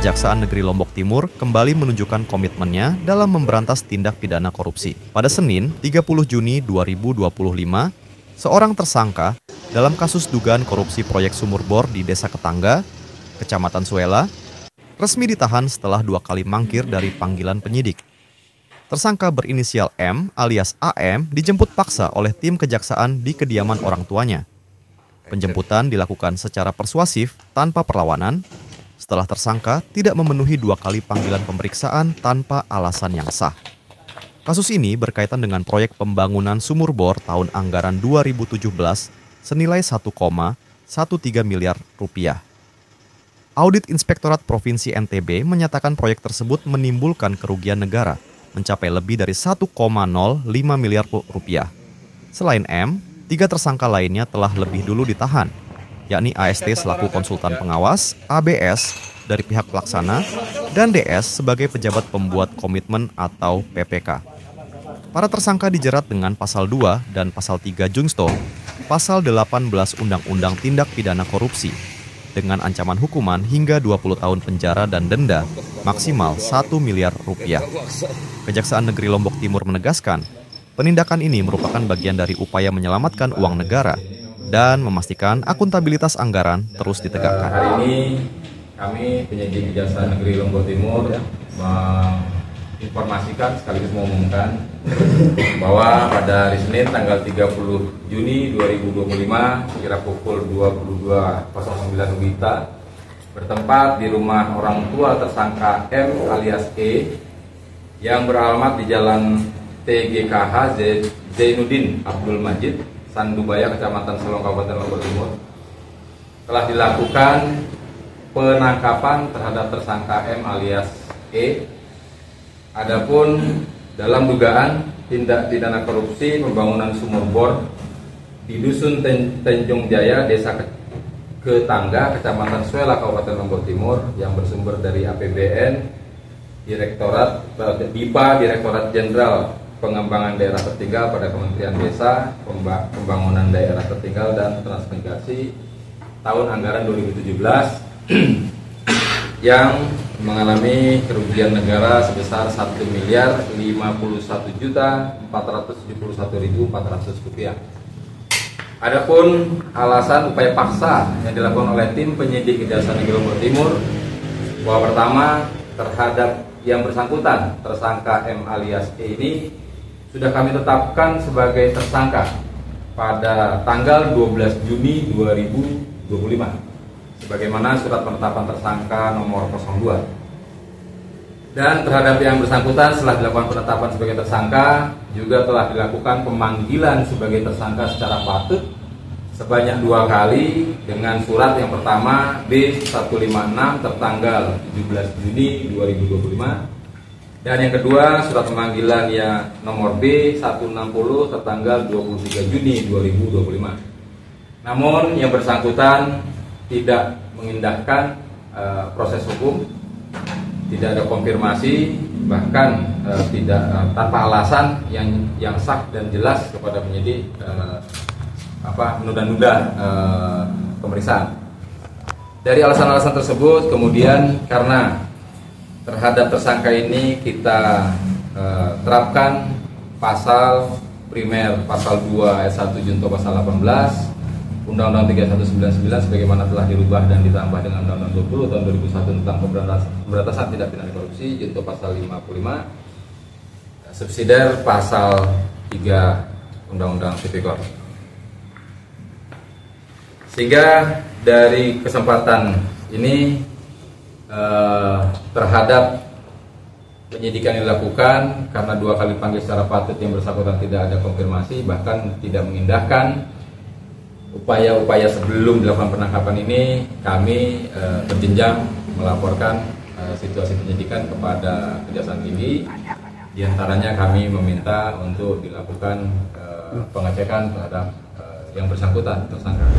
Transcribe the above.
Kejaksaan Negeri Lombok Timur kembali menunjukkan komitmennya dalam memberantas tindak pidana korupsi. Pada Senin, 30 Juni 2025, seorang tersangka dalam kasus dugaan korupsi proyek sumur bor di Desa Ketangga, Kecamatan Suela, resmi ditahan setelah 2 kali mangkir dari panggilan penyidik. Tersangka berinisial M alias AM dijemput paksa oleh tim kejaksaan di kediaman orang tuanya. Penjemputan dilakukan secara persuasif tanpa perlawanan, setelah tersangka tidak memenuhi 2 kali panggilan pemeriksaan tanpa alasan yang sah. Kasus ini berkaitan dengan proyek pembangunan sumur bor tahun anggaran 2017 senilai 1,13 miliar rupiah. Audit Inspektorat Provinsi NTB menyatakan proyek tersebut menimbulkan kerugian negara mencapai lebih dari 1,05 miliar rupiah. Selain M, 3 tersangka lainnya telah lebih dulu ditahan, yakni AST selaku konsultan pengawas, ABS dari pihak pelaksana, dan DS sebagai pejabat pembuat komitmen atau PPK. Para tersangka dijerat dengan Pasal 2 dan Pasal 3 Jungsto, Pasal 18 Undang-Undang Tindak Pidana Korupsi, dengan ancaman hukuman hingga 20 tahun penjara dan denda maksimal 1 miliar rupiah. Kejaksaan Negeri Lombok Timur menegaskan, penindakan ini merupakan bagian dari upaya menyelamatkan uang negara dan memastikan akuntabilitas anggaran terus ditegakkan. Hari ini kami penyidik Kejaksaan Negeri Lombok Timur menginformasikan sekaligus mengumumkan bahwa pada hari Senin tanggal 30 Juni 2025 kira pukul 22.09 WITA bertempat di rumah orang tua tersangka M alias E yang beralamat di Jalan TGKH Zainuddin Abdul Majid, Sandubaya, Kecamatan Selong, Kabupaten Lombok Timur, telah dilakukan penangkapan terhadap tersangka M alias E. Adapun dalam dugaan tindak pidana korupsi pembangunan sumur bor di Dusun Tanjung Jaya, Desa Ketangga, Kecamatan Suela, Kabupaten Lombok Timur yang bersumber dari APBN Direktorat DIPA Direktorat Jenderal Pengembangan Daerah Tertinggal pada Kementerian Desa, Pembangunan Daerah Tertinggal dan Transmigrasi tahun anggaran 2017 yang mengalami kerugian negara sebesar 1.051.471.400 rupiah. Adapun alasan upaya paksa yang dilakukan oleh tim penyidik Kejaksaan Negeri Lombok Timur bahwa pertama terhadap yang bersangkutan tersangka M alias E ini sudah kami tetapkan sebagai tersangka pada tanggal 12 Juni 2025 sebagaimana surat penetapan tersangka nomor 02. Dan terhadap yang bersangkutan setelah dilakukan penetapan sebagai tersangka juga telah dilakukan pemanggilan sebagai tersangka secara patut sebanyak 2 kali dengan surat yang pertama B156 tertanggal 17 Juni 2025 dan yang kedua surat pemanggilan yang nomor B160 tertanggal 23 Juni 2025. Namun yang bersangkutan tidak mengindahkan proses hukum, tidak ada konfirmasi, bahkan tidak tanpa alasan yang sah dan jelas kepada penyidik menunda-nunda pemeriksaan. Dari alasan-alasan tersebut kemudian karena terhadap tersangka ini kita terapkan pasal primer pasal 2 ayat 1 junto pasal 18 Undang-Undang 3199 sebagaimana telah dirubah dan ditambah dengan Undang-Undang 20 tahun 2001 tentang pemberantasan tindak pidana korupsi junto pasal 55 subsidiar pasal 3 Undang-Undang Tipikor. Sehingga dari kesempatan ini terhadap penyidikan yang dilakukan karena 2 kali panggil secara patut yang bersangkutan tidak ada konfirmasi bahkan tidak mengindahkan upaya-upaya sebelum dilakukan penangkapan ini, kami berjenjang melaporkan situasi penyidikan kepada Kejaksaan Tinggi. Di antaranya kami meminta untuk dilakukan pengecekan terhadap yang bersangkutan tersangka.